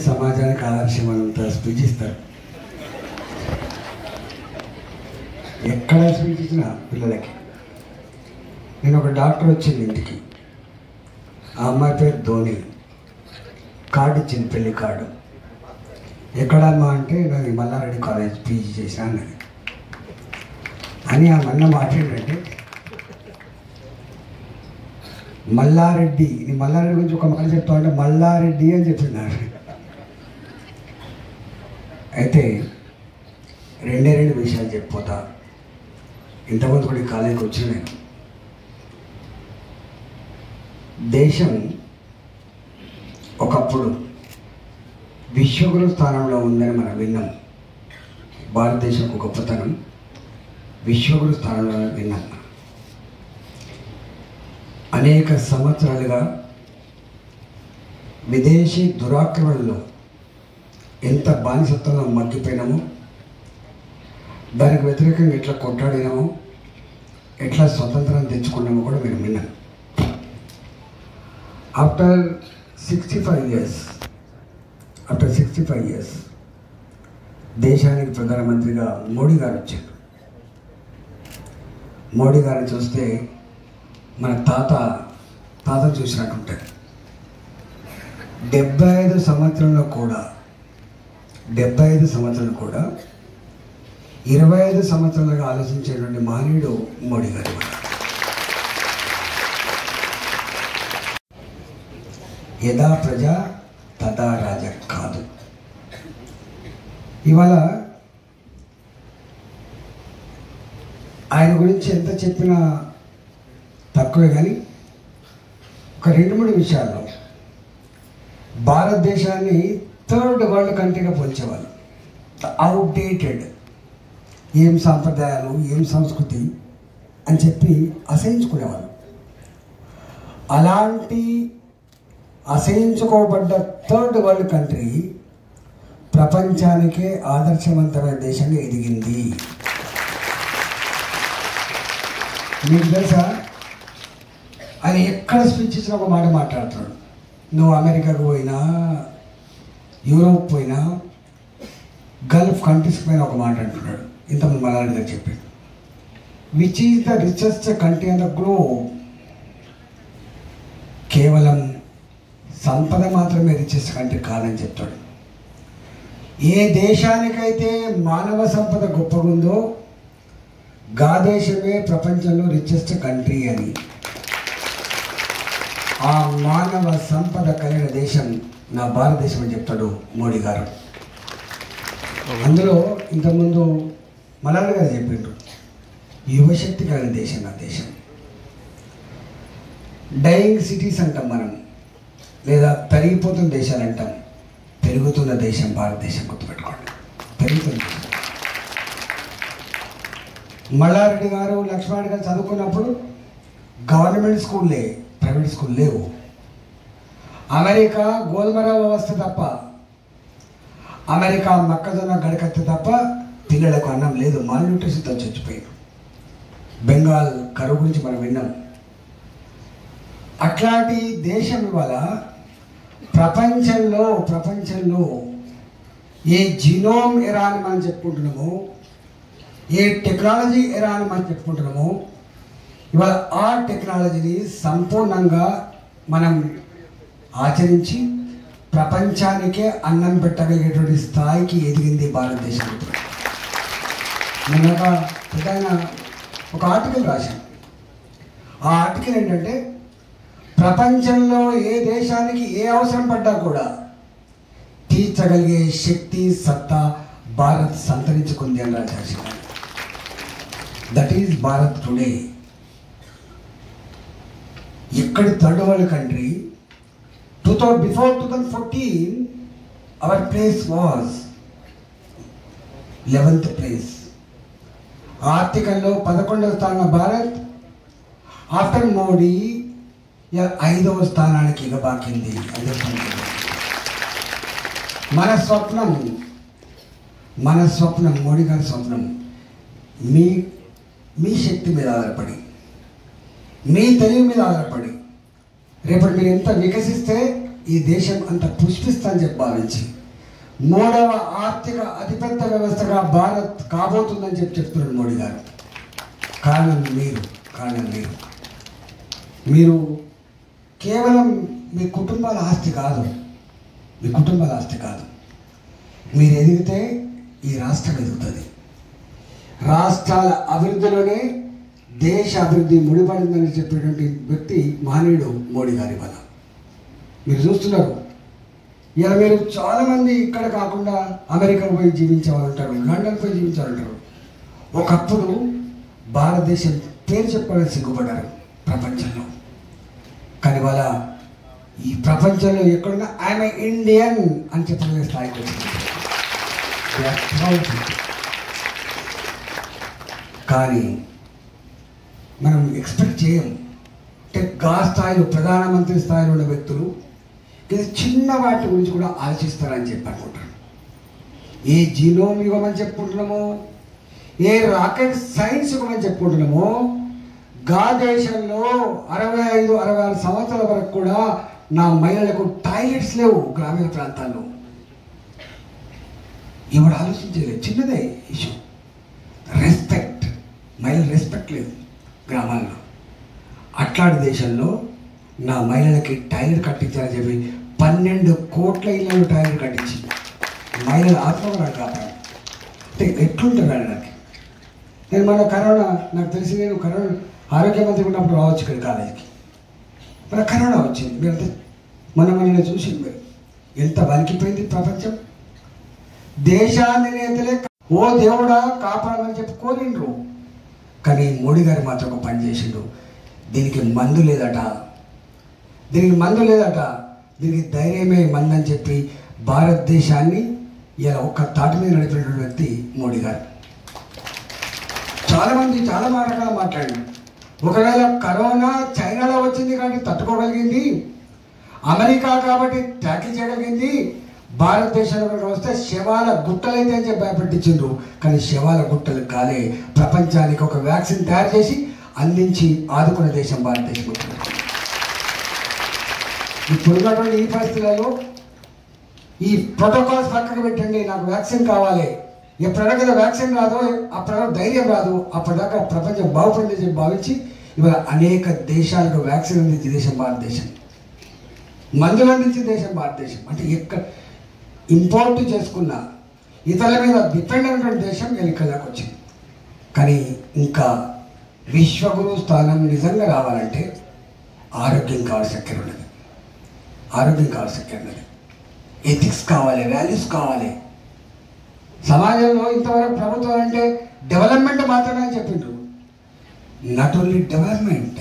సమాజానికి ఆదర్శమంతా స్పీచ్ ఇస్తారు. ఎక్కడ స్పీచ్ ఇచ్చినా పిల్లలకి. నేను ఒక డాక్టర్ వచ్చింది ఇంటికి, ఆ అమ్మాయి పేరు ధోని, కార్డు ఇచ్చింది, పెళ్లి కార్డు. ఎక్కడమ్మా అంటే నాది మల్లారెడ్డి కాలేజ్ పీజీ చేసిన అన్నది. అని ఆ మన్న మాట ఏంటంటే, మల్లారెడ్డి, నీ మల్లారెడ్డి గురించి ఒక మాట చెప్తా అంటే మల్లారెడ్డి అని చెప్తున్నారు. అయితే రెండే విషయాలు చెప్పిపోతా. ఇంతమంది కూడా ఈ కాలేజీకి వచ్చిన నేను. దేశం ఒకప్పుడు విశ్వగురు స్థానంలో ఉందని మనం విన్నాం. భారతదేశం ఒక గొప్పతనం విశ్వగురు స్థానంలో విన్నాం. అనేక సంవత్సరాలుగా విదేశీ దురాక్రమణలో ఎంత బానిసత్వంలో మగ్గిపోయినామో, దానికి వ్యతిరేకంగా ఎట్లా కొట్లాడినామో, ఎట్లా స్వతంత్రం తెచ్చుకున్నామో కూడా మీరు విన్నాం. ఆఫ్టర్ 65 years దేశానికి ప్రధానమంత్రిగా మోడీ గారు వచ్చారు. మోడీ గారిని చూస్తే మన తాత చూసినట్టుంటారు. 75 సంవత్సరంలో కూడా 25 సంవత్సరాలుగా ఆలోచించేటువంటి మహనీయుడు మోడీ గారు. యథా ప్రజ తదా రాజ కాదు. ఇవాళ ఆయన గురించి ఎంత చెప్పినా తక్కువే. కానీ ఒక 2-3 విషయాల్లో భారతదేశాన్ని థర్డ్ వరల్డ్ కంట్రీగా పోల్చేవాళ్ళు. అవుట్డేటెడ్, ఏం సాంప్రదాయాలు, ఏం సంస్కృతి అని చెప్పి అసహించుకునేవాళ్ళు. అలాంటి అసహించుకోబడ్డ థర్డ్ వరల్డ్ కంట్రీ ప్రపంచానికే ఆదర్శవంతమైన దేశంగా ఎదిగింది. మీకు తెలుసా, ఆయన ఎక్కడ స్పీచ్ ఇచ్చినా ఒక మాట మాట్లాడుతున్నాడు. నువ్వు అమెరికాకు పోయినా, యూరోప్ పోయినా, గల్ఫ్ కంట్రీస్కి పోయినా ఒక మాట అంటున్నాడు. ఇంతమంది మలయాళీ గారు చెప్పాడు, which is the richest country on the globe. కేవలం సంపద మాత్రమే రిచెస్ట్ కంట్రీ కాదని చెప్తాడు. ఏ దేశానికైతే మానవ సంపద గొప్పగా ఉందో గా దేశమే ప్రపంచంలో రిచెస్ట్ కంట్రీ అని. ఆ మానవ సంపద కలిగిన దేశం నా భారతదేశం అని చెప్తాడు మోడీ గారు. అందులో ఇంతకుముందు మలయాళీ గారు చెప్పిండ్రు, యువశక్తి కలిగిన దేశం నా దేశం. డైయింగ్ సిటీస్ అంటాం మనం, లేదా పెరిగిపోతున్న దేశాలు అంటాం. పెరుగుతున్న దేశం భారతదేశం, గుర్తుపెట్టుకోండి, పెరుగుతున్న దేశం. మల్లారెడ్డి గారు, లక్ష్మణ్ గారు చదువుకున్నప్పుడు గవర్నమెంట్ స్కూల్లే, ప్రైవేట్ స్కూల్ లేవు. అమెరికా గోధుమర వ్యవస్థ తప్ప, అమెరికా మొక్కజొన్న గడకత్తి తప్ప పిల్లలకు అన్నం లేదు. మాల్న్యూట్రిషన్తో చచ్చిపోయారు. బెంగాల్ కరువు గురించి మనం విన్నాం. అట్లాంటి దేశం ఇవాళ ప్రపంచంలో ఏ జీనోమ్ ఎరా అని మనం చెప్పుకుంటున్నామో, ఏ టెక్నాలజీ ఎరా అని మనం చెప్పుకుంటున్నామో, ఇవాళ ఆ టెక్నాలజీని సంపూర్ణంగా మనం ఆచరించి ప్రపంచానికే అన్నం పెట్టగలిగేటువంటి స్థాయికి ఎదిగింది భారతదేశం. నేను ఒక ఆర్టికల్ రాశాను. ఆ ఆర్టికల్ ఏంటంటే, ప్రపంచంలో ఏ దేశానికి ఏ అవసరం పడ్డా కూడా తీర్చగలిగే శక్తి, సత్తా భారత్ సంతరించుకుంది అని రాశాను. That is Bharat today. ఎక్కడి third world country, before 2014 our place was 11th place. ఆర్థికంలో 11వ స్థానం భారత్. ఆఫ్టర్ మోడీ 5వ స్థానానికి ఎగబాకింది. మన స్వప్నం మోడీ గారి స్వప్నం మీ శక్తి మీద ఆధారపడి, మీ తెలివి మీద ఆధారపడి, రేపటి మీరు ఎంత వికసిస్తే ఈ దేశం అంత పుష్పిస్తుందని చెప్పి భావించి 3వ ఆర్థిక అతిపెద్ద వ్యవస్థగా భారత్ కాబోతుందని చెప్తున్నాడు మోడీ గారు. కారణం మీరు కేవలం మీ కుటుంబాల ఆస్తి కాదు, మీరు ఎదిగితే ఈ రాష్ట్రం ఎదుగుతుంది. రాష్ట్రాల అభివృద్ధిలోనే దేశ అభివృద్ధి ముడిపడిందని చెప్పేటువంటి వ్యక్తి మహనీయుడు మోడీ గారి వల్ల. మీరు చూస్తున్నారు, ఇలా మీరు చాలామంది ఇక్కడ కాకుండా అమెరికా పోయి జీవించే వాళ్ళు ఉంటారు, లండన్ పోయి జీవించే వాళ్ళు ఉంటారు. ఒకప్పుడు భారతదేశం పేరు చెప్పడానికి సిగ్గుపడ్డారు ప్రపంచంలో. కానీ వాళ్ళ ఈ ప్రపంచంలో ఎక్కడున్నా ఐఎమ్ ఇండియన్ అని చెప్పగలిగే స్థాయికి వచ్చింది. కానీ మనం ఎక్స్పెక్ట్ చేయం. అంటే గా స్థాయిలో ప్రధానమంత్రి స్థాయిలో ఉన్న వ్యక్తులు ఇది చిన్న వాటి గురించి కూడా ఆలోచిస్తారని చెప్పి అనుకుంటారు. ఏ జీనోమ్ యుగం అని చెప్పుకుంటున్నామో, ఏ రాకెట్ సైన్స్ యుగం అని చెప్పుకుంటున్నామో, గా దేశంలో 65-66 సంవత్సరాల వరకు కూడా నా మహిళలకు టాయిలెట్స్ లేవు గ్రామీణ ప్రాంతాల్లో. ఎవడు ఆలోచించలేదు, చిన్నదే ఇష్యూ. రెస్పెక్ట్, మహిళ రెస్పెక్ట్ లేదు గ్రామాల్లో. అట్లాంటి దేశంలో నా మహిళలకి టాయిలెట్ కట్టించాలని చెప్పి 12 కోట్ల ఇళ్ళలో టాయిలెట్ కట్టించి మహిళల ఆత్మగౌరవం కాపాడు. అంటే ఎట్లుంటారు నాకు. నేను మన కరోనా, నాకు తెలిసి నేను కరోనా ఆరోగ్య మంత్రి ఉన్నప్పుడు రావచ్చు ఇక్కడ కాలేజీకి. మన కరోనా వచ్చింది, మీరంతా మనల్ని చూసింది. మీరు ఎంత వణికిపోయింది ప్రపంచం. దేశాన్ని నేతలే ఓ దేవుడా కాపాడమని చెప్పి కోరిండ్రు. కానీ మోడీ గారు మాత్రం ఒక పని చేసిండు. దీనికి మందు లేదట, దీనికి ధైర్యమే మందు అని చెప్పి భారతదేశాన్ని ఇలా ఒక్క తాటి మీద నడిపినటువంటి వ్యక్తి మోడీ గారు. చాలామంది చాలా రకాల మాట్లాడింది. ఒకవేళ కరోనా చైనాలో వచ్చింది కాబట్టి తట్టుకోగలిగింది, అమెరికా కాబట్టి ట్యాకిల్ చేయగలిగింది, భారతదేశంలో వస్తే శవాల గుట్టలైతే అని చెప్పి భయపెట్టించిండ్రు. కానీ శవాల గుట్టలు కాలే, ప్రపంచానికి ఒక వ్యాక్సిన్ తయారు చేసి అందించి ఆదుకునే దేశం భారతదేశం. ఇప్పుడున్నటువంటి ఈ పరిస్థితులలో ఈ ప్రోటోకాల్స్ పక్కకు పెట్టండి, నాకు వ్యాక్సిన్ కావాలి. ఎప్పటిదాకా వ్యాక్సిన్ రాదో అప్పటిదాకా ధైర్యం రాదు, అప్పటిదాకా ప్రపంచం బాగుపడిందని చెప్పి భావించి ఇవాళ అనేక దేశాలకు వ్యాక్సిన్ అందించే దేశం భారతదేశం, మందులు అందించే దేశం భారతదేశం. అంటే ఎక్కడ ఇంపోర్ట్ చేసుకున్న ఇతరుల మీద డిపెండ్ అయినటువంటి దేశం ఇక్కడ దాకా వచ్చింది. కానీ ఇంకా విశ్వగురు స్థానం నిజంగా రావాలంటే ఆరోగ్యం కావాల్సిన ఉన్నది, ఎథిక్స్ కావాలి, వాల్యూస్ కావాలి. సమాజంలో ఇంతవరకు ప్రభుత్వం అంటే డెవలప్మెంట్ మాత్రమే అని చెప్పిండ్రు. Not only development,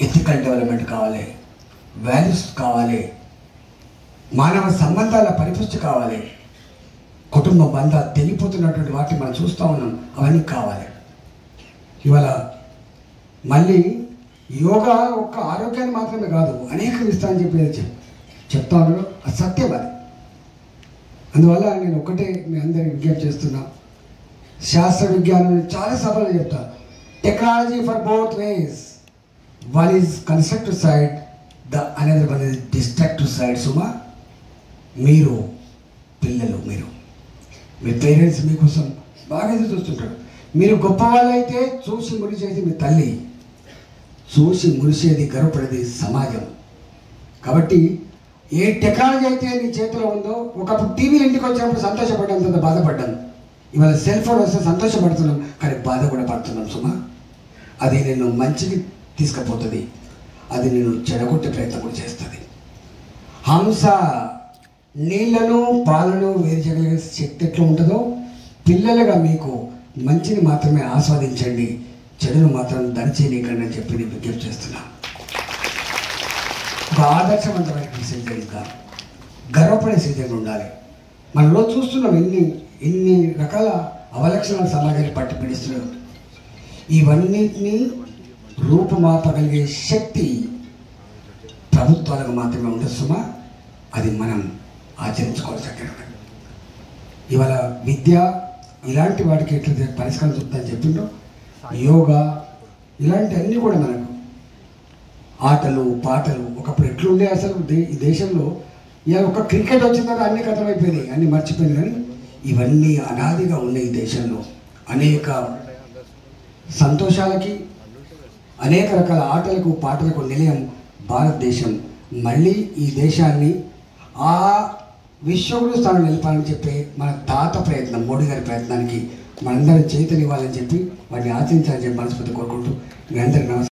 ethical development కావాలి, వాల్యూస్ కావాలి, మానవ సంబంధాల పరిపుష్టి కావాలి, కుటుంబ బంధాలు తెగిపోతున్నటువంటి వాటిని మనం చూస్తూ ఉన్నాం, అవన్నీ కావాలి. ఇవాళ మళ్ళీ యోగా ఒక్క ఆరోగ్యాన్ని మాత్రమే కాదు, అనేక విస్తారని చెప్పేది చెప్తా ఉన్నాను. అది సత్యం. అది అందువల్ల నేను ఒకటే మీ అందరికి విజ్ఞప్తి చేస్తున్నా. శాస్త్ర విజ్ఞానం చాలా సభలు చెప్తా. Technology for both ways, one is constructive side, the another one is destructive side. సుమా, మీరు పిల్లలు, మీ పేరెంట్స్ మీకోసం బాగా ఎదురు చూస్తుంటారు. మీరు గొప్ప వాళ్ళైతే చూసి మురిసేది మీ తల్లి, చూసి మురిసేది గర్వపడేది సమాజం. కాబట్టి ఏ టెక్నాలజీ అయితే నీ చేతిలో ఉందో, ఒకప్పుడు టీవీలు ఇంటికి వచ్చినప్పుడు సంతోషపడ్డాం, తర్వాత బాధపడ్డాం. ఇవాళ సెల్ ఫోన్ వస్తే సంతోషపడుతున్నాం, కానీ బాధ కూడా పడుతున్నాం. సుమా, అది నేను మంచికి తీసుకుపోతుంది, అది నేను చెడగొట్టే ప్రయత్నం కూడా చేస్తుంది. హంస నీళ్లను పాలను వేరు చేయగలిగే శక్తి ఎట్లా ఉంటుందో, పిల్లలుగా మీకు మంచిని మాత్రమే ఆస్వాదించండి, చెడును మాత్రం దరిచేయకండి అని చెప్పి నేను విజ్ఞప్తి చేస్తున్నా. ఒక ఆదర్శవంతమైన సీజన్గా గర్వపడే సీజన్ ఉండాలి. మనలో చూస్తున్నాం ఎన్ని రకాల అవలక్షణాలు సమాజాన్ని పట్టి పీడిస్తున్నాయి. ఇవన్నిటినీ రూపుమాపగలిగే శక్తి ప్రభుత్వాలకు మాత్రమే ఉండదు సుమా, అది మనం ఆచరించుకోవాల్సిన. ఇవాళ విద్య ఇలాంటి వాటికి ఎట్లా పరిష్కారం చెప్తానని చెప్పిండ్రో, యోగా ఇలాంటి అన్నీ కూడా మనకు ఆటలు పాటలు ఒకప్పుడు ఎట్లుండే అసలు ఈ దేశంలో ఇవాళ ఒక క్రికెట్ వచ్చిన తర్వాత అన్ని కథమైపోయినాయి, అన్ని మర్చిపోయింది. కానీ ఇవన్నీ అనాదిగా ఉన్నాయి ఈ దేశంలో. అనేక సంతోషాలకి, అనేక రకాల ఆటలకు పాటలకు నిలయం భారతదేశం. మళ్ళీ ఈ దేశాన్ని ఆ విశ్వగురు స్థానం నిలపాలని చెప్పి మన తాత ప్రయత్నం, మోడీ గారి ప్రయత్నానికి మనందరం చేతనివ్వాలని చెప్పి వాటిని ఆచరించాలని చెప్పి మనస్ఫూర్తి కోరుకుంటూ మీ అందరికీ నమస్కారం.